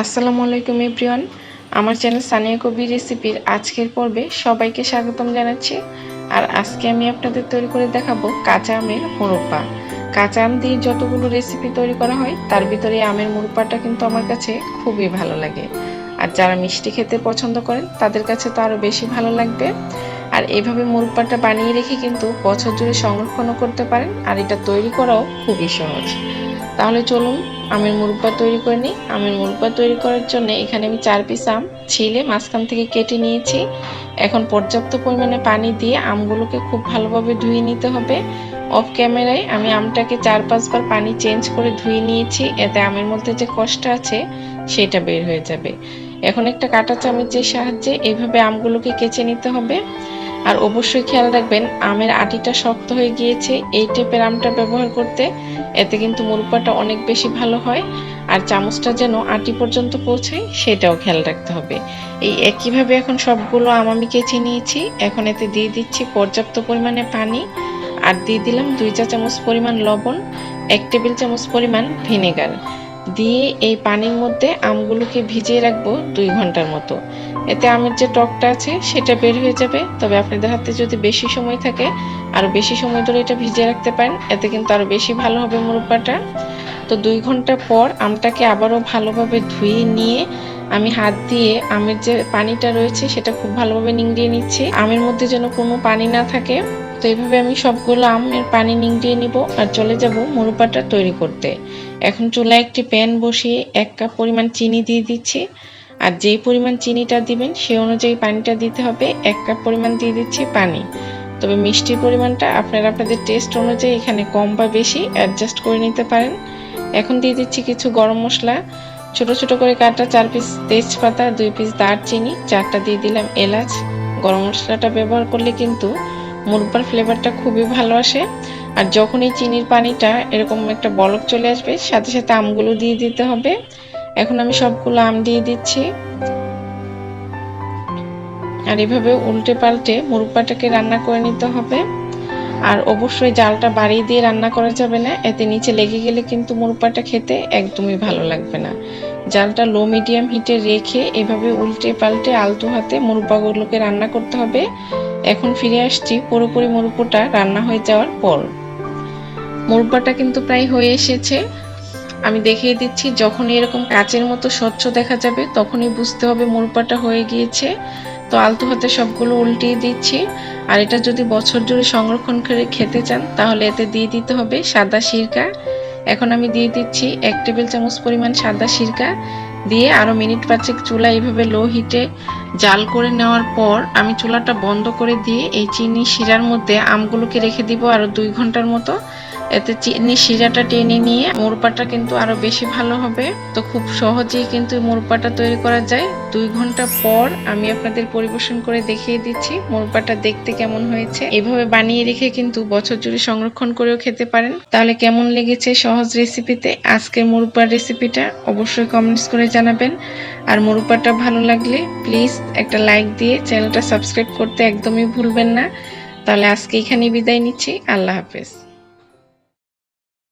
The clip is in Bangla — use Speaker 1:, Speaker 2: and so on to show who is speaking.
Speaker 1: আসসালামু আলাইকুম এভরিওয়ান, আমার চ্যানেল সানিয়া কবি রেসিপির আজকের পর্বে সবাইকে স্বাগতম জানাচ্ছি। আর আজকে আমি আপনাদের তৈরি করে দেখাবো কাঁচা আমের মুরব্বা। কাঁচা আম দিয়ে যতগুলো রেসিপি তৈরি করা হয় তার ভিতরে আমের মুরব্বাটা কিন্তু আমার কাছে খুবই ভালো লাগে। আর যারা মিষ্টি খেতে পছন্দ করেন তাদের কাছে তো আরও বেশি ভালো লাগবে। আর এভাবে মুরব্বাটা বানিয়ে রেখে কিন্তু বছর জুড়ে সংরক্ষণও করতে পারেন, আর এটা তৈরি করাও খুবই সহজ। তাহলে চলুন আমের মুরব্বা তৈরি করে নিই। আমের মুরব্বা তৈরি করার জন্য এখানে আমি 4 পিস আম ছিলে মাঝখান থেকে কেটে নিয়েছি। এখন পর্যাপ্ত পরিমাণে পানি দিয়ে আমগুলোকে খুব ভালোভাবে ধুয়ে নিতে হবে। অফ ক্যামেরায় আমি আমটাকে 4-5 বার পানি চেঞ্জ করে ধুয়ে নিয়েছি, এতে আমের মধ্যে যে কষ্টটা আছে সেটা বের হয়ে যাবে। এখন একটা কাঁটা চামচের সাহায্যে এইভাবে আমগুলোকে কেচে নিতে হবে। আর অবশ্যই খেয়াল রাখবেন আমের আটিটা শক্ত হয়ে গিয়েছে এই টাইপের আমটা ব্যবহার করতে, এতে কিন্তু মুরব্বাটা অনেক বেশি ভালো হয়। আর চামচটা যেন আটি পর্যন্ত পৌঁছায় সেটাও খেয়াল রাখতে হবে। এই একইভাবে এখন সবগুলো আম আমি কেচে নিয়েছি। এখন এতে দিয়ে দিচ্ছি পর্যাপ্ত পরিমাণে পানি, আর দিয়ে দিলাম 2 চা চামচ পরিমাণ লবণ, 1 টেবিল চামচ পরিমাণ ভিনেগার দিয়ে এই পানির মধ্যে আমগুলোকে ভিজিয়ে রাখবো 2 ঘন্টার মতো। এতে আমের যে টকটা আছে সেটা বের হয়ে যাবে। তবে আপনাদের হাতে যদি বেশি সময় থাকে আরো বেশি সময় ধরে এটা ভিজিয়ে রাখতে পারেন, এতে কিন্তু আরো বেশি ভালো হবে মুরব্বাটা। তো 2 ঘন্টা পর আমটাকে আবারও ভালোভাবে ধুয়ে নিয়ে আমি হাত দিয়ে আমের যে পানিটা রয়েছে সেটা খুব ভালোভাবে নিংড়িয়ে নিচ্ছি, আমের মধ্যে যেন কোনো পানি না থাকে। তো এইভাবে আমি সবগুলো আমের পানি নিংড়িয়ে নিব আর চলে যাব মুরব্বাটা তৈরি করতে। এখন চুলায় একটি প্যান বসিয়ে 1 কাপ পরিমাণ চিনি দিয়ে দিচ্ছি। আর যেই পরিমাণ চিনিটা দিবেন সেই অনুযায়ী পানিটা দিতে হবে। 1 কাপ পরিমাণ দিয়ে দিচ্ছি পানি। তবে মিষ্টির পরিমাণটা আপনারা আপনাদের টেস্ট অনুযায়ী এখানে কম বা বেশি অ্যাডজাস্ট করে নিতে পারেন। এখন দিয়ে দিচ্ছি কিছু গরম মশলা, ছোট ছোট করে কাটা 4 পিস তেজপাতা, 2 পিস দারচিনি, 4টা দিয়ে দিলাম এলাচ। গরম মশলাটা ব্যবহার করলে কিন্তু মুরব্বার ফ্লেভারটা খুবই ভালো আসে। আর যখন এই চিনির পানিটা এরকম একটা বলক চলে আসবে সাথে সাথে আমগুলো দিয়ে দিতে হবে। এখন আমি সবগুলো আম দিয়ে দিচ্ছি আর এভাবে উল্টে পাল্টে মুরব্বাটাকে রান্না করে নিতে হবে। আর অবশ্যই জালটা বাড়িয়ে দিয়ে রান্না করা যাবে না, এতে নিচে লেগে গেলে কিন্তু মুরব্বাটা খেতে একদমই ভালো লাগবে না। জালটা লো মিডিয়াম হিটে রেখে এভাবে উল্টে পাল্টে আলতো হাতে মুরব্বাগুলোকে রান্না করতে হবে। এখন ফিরে আসছি পুরোপুরি মুরব্বাটা রান্না হয়ে যাওয়ার পর। মুরব্বাটা কিন্তু প্রায় হয়ে এসেছে, আমি দেখিয়ে দিচ্ছি। যখন এরকম কাচের মতো স্বচ্ছ দেখা যাবে তখনই বুঝতে হবে মুরব্বাটা হয়ে গিয়েছে। তো আলতো হাতে সবগুলো উল্টিয়ে দিচ্ছি। আর এটা যদি বছর জুড়ে সংরক্ষণ করে খেতে চান তাহলে এতে দিয়ে দিতে হবে সাদা সিরকা। এখন আমি দিয়ে দিচ্ছি 1 টেবিল চামচ পরিমাণ সাদা সিরকা দিয়ে আরো মিনিট 5 চুলা এইভাবে লো হিটে জাল করে নেওয়ার পর আমি চুলাটা বন্ধ করে দিয়ে এই চিনি শিরার মধ্যে আমগুলোকে রেখে দিব আরো 2 ঘন্টার মতো। এতে চিনি শিরাটা টেনে নিয়ে মুরব্বাটা কিন্তু আরো বেশি ভালো হবে। তো খুব সহজেই কিন্তু মুরব্বাটা তৈরি করা যায়। 2 ঘন্টা পর আমি আপনাদের পরিবেশন করে দেখিয়ে দিচ্ছি মুরব্বাটা দেখতে কেমন হয়েছে। এভাবে বানিয়ে রেখে কিন্তু বছর জুড়ে সংরক্ষণ করেও খেতে পারেন। তাহলে কেমন লেগেছে সহজ রেসিপিতে আজকের মুরব্বার রেসিপিটা অবশ্যই কমেন্টস করে জানাবেন। আর মুরব্বাটা ভালো লাগলে প্লিজ একটা লাইক দিয়ে চ্যানেলটা সাবস্ক্রাইব করতে একদমই ভুলবেন না। তাহলে আজকে এখানেই বিদায় নিচ্ছি। আল্লাহ হাফেজ।